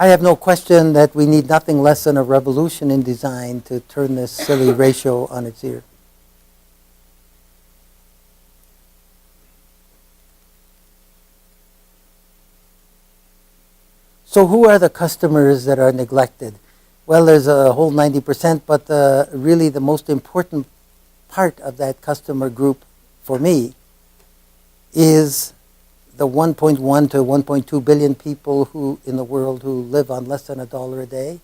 I have no question that we need nothing less than a revolution in design to turn this silly ratio on its ear. So who are the customers that are neglected? Well, there's a whole 90%, but really the most important part of that customer group for me is the 1.1 to 1.2 billion people who in the world who live on less than $1 a day,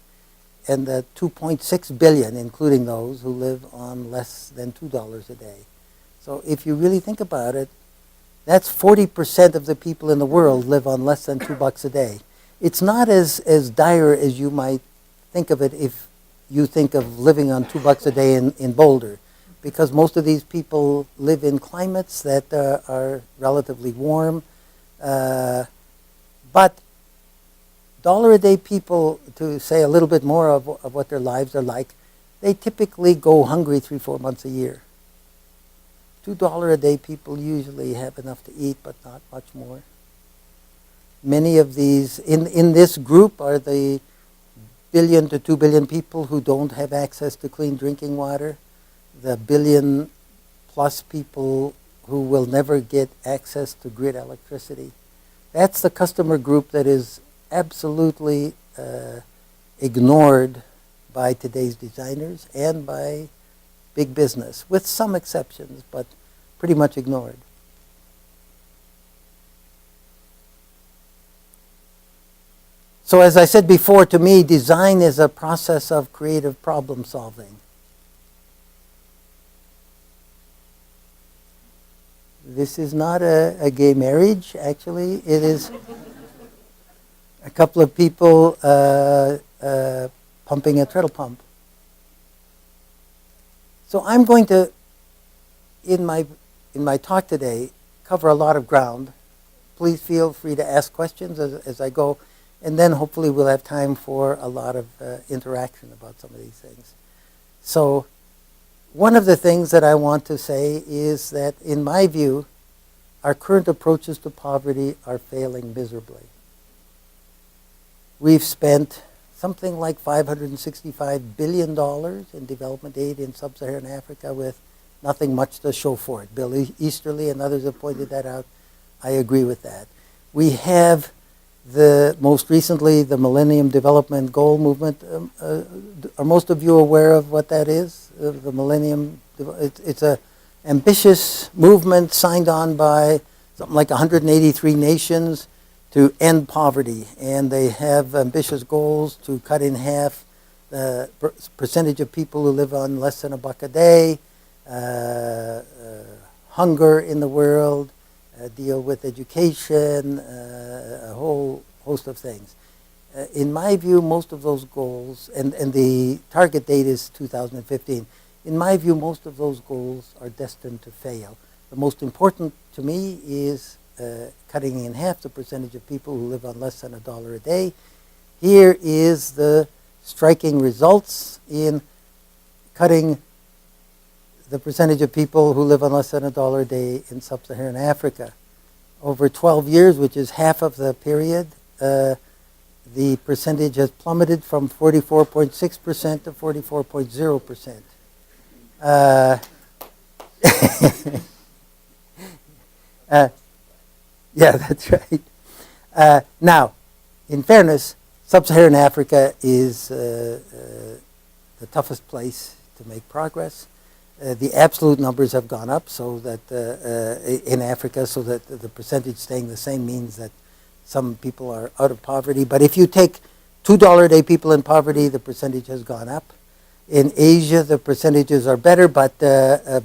and the 2.6 billion, including those who live on less than $2 a day. So if you really think about it, that's 40% of the people in the world live on less than $2 a day. It's not as dire as you might think of it if you think of living on $2 a day in Boulder, because most of these people live in climates that are relatively warm. But $1 a day people, to say a little bit more of what their lives are like, they typically go hungry 3-4 months a year. $2 a day people usually have enough to eat, but not much more. Many of these, in this group are the 1 billion to 2 billion people who don't have access to clean drinking water, the 1 billion plus people who will never get access to grid electricity. That's the customer group that is absolutely ignored by today's designers and by big business, with some exceptions, but pretty much ignored. So as I said before, to me, design is a process of creative problem solving. This is not a gay marriage, actually. It is a couple of people pumping a treadle pump. So I'm going to, in my talk today, cover a lot of ground. Please feel free to ask questions as I go. And then hopefully we'll have time for a lot of interaction about some of these things. So one of the things that I want to say is that, in my view, our current approaches to poverty are failing miserably. We've spent something like $565 billion in development aid in sub-Saharan Africa with nothing much to show for it. Bill Easterly and others have pointed that out. I agree with that. We have most recently, the Millennium Development Goal Movement. Are most of you aware of what that is? The Millennium, it's an ambitious movement signed on by something like 183 nations to end poverty. And they have ambitious goals to cut in half the percentage of people who live on less than $1 a day, hunger in the world, deal with education, a whole host of things. In my view, most of those goals, and the target date is 2015, in my view, most of those goals are destined to fail. The most important to me is cutting in half the percentage of people who live on less than $1 a day. Here is the striking results in cutting the percentage of people who live on less than $1 a day in sub-Saharan Africa. Over 12 years, which is half of the period, the percentage has plummeted from 44.6% to 44.0%. Yeah, that's right. Now, in fairness, sub-Saharan Africa is the toughest place to make progress. The absolute numbers have gone up, so that in Africa, so that the percentage staying the same means that some people are out of poverty. But if you take $2 a day people in poverty, the percentage has gone up. In Asia, the percentages are better, but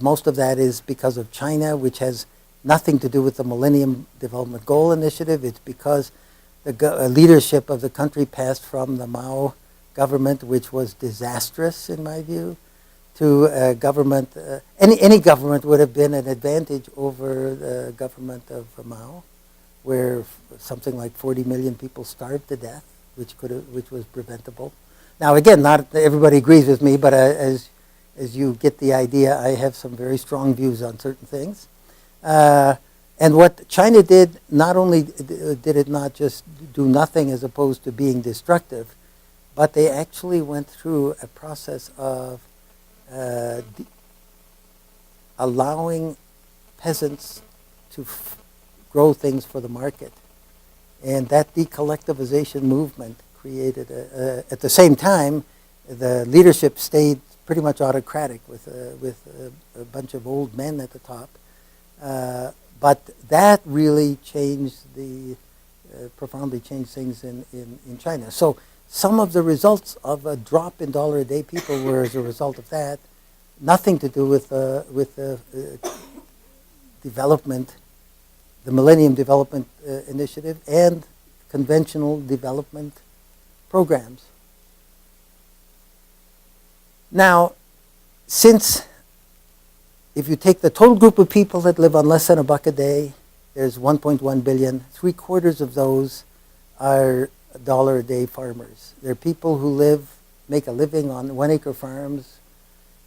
most of that is because of China, which has nothing to do with the Millennium Development Goal Initiative. It's because the leadership of the country passed from the Mao government, which was disastrous in my view, to a government. Any government would have been an advantage over the government of Mao, where something like 40 million people starved to death, which was preventable. Now, again, not everybody agrees with me, but as you get the idea, I have some very strong views on certain things. And what China did, not only did it not just do nothing as opposed to being destructive, but they actually went through a process of allowing peasants to grow things for the market. And that decollectivization movement created, at the same time, the leadership stayed pretty much autocratic with a bunch of old men at the top. But that really changed profoundly changed things in China. So some of the results of a drop in dollar-a-day people were as a result of that. Nothing to do with the development, the Millennium Development Initiative, and conventional development programs. Now, since if you take the total group of people that live on less than $1 a day, there's 1.1 billion. 3/4 of those are dollar-a-day farmers. They're people who make a living on 1-acre farms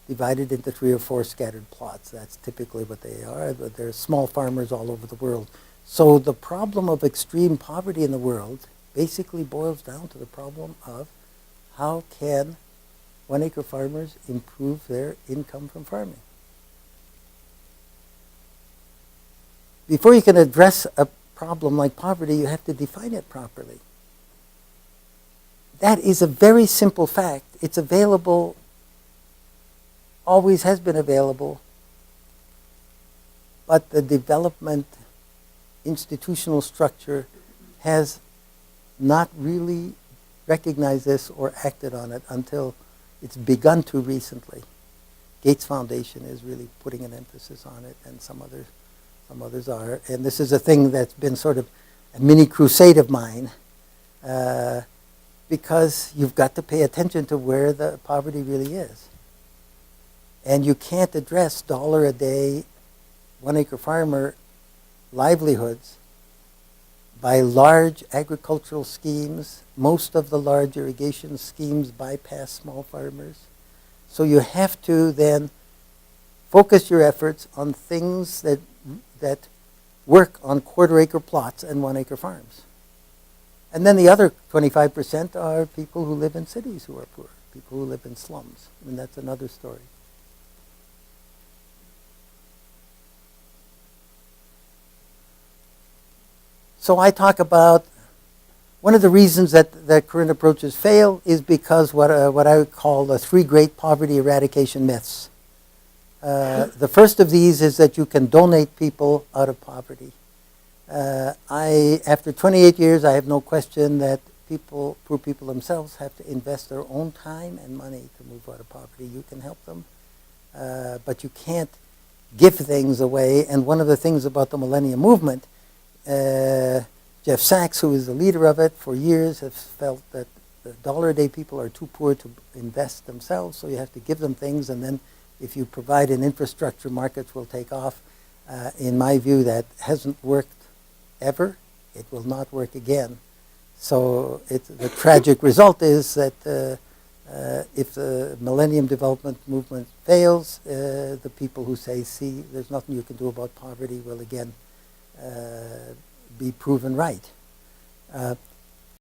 divided into 3 or 4 scattered plots. That's typically what they are, but they're small farmers all over the world. So the problem of extreme poverty in the world basically boils down to the problem of how can 1-acre farmers improve their income from farming. Before you can address a problem like poverty, you have to define it properly. That is a very simple fact. It's available, always has been available, but the development institutional structure has not really recognized this or acted on it until it's begun to recently. Gates Foundation is really putting an emphasis on it, and some others are. And this is a thing that's been sort of a mini crusade of mine, because you've got to pay attention to where the poverty really is. And you can't address dollar-a-day, 1-acre farmer livelihoods by large agricultural schemes. Most of the large irrigation schemes bypass small farmers. So you have to then focus your efforts on things that work on 1/4-acre plots and 1-acre farms. And then the other 25% are people who live in cities who are poor, people who live in slums. And that's another story. So I talk about one of the reasons that current approaches fail is because what I would call the 3 great poverty eradication myths. The first of these is that you can donate people out of poverty. After 28 years, I have no question that poor people themselves have to invest their own time and money to move out of poverty. You can help them, but you can't give things away. And one of the things about the Millennium movement, Jeff Sachs, who is the leader of it for years, has felt that the dollar-a-day people are too poor to invest themselves, so you have to give them things, and then if you provide an infrastructure, markets will take off. In my view, that hasn't worked ever. It will not work again. So the tragic result is that if the Millennium Development Movement fails, the people who say, see, there's nothing you can do about poverty will again be proven right.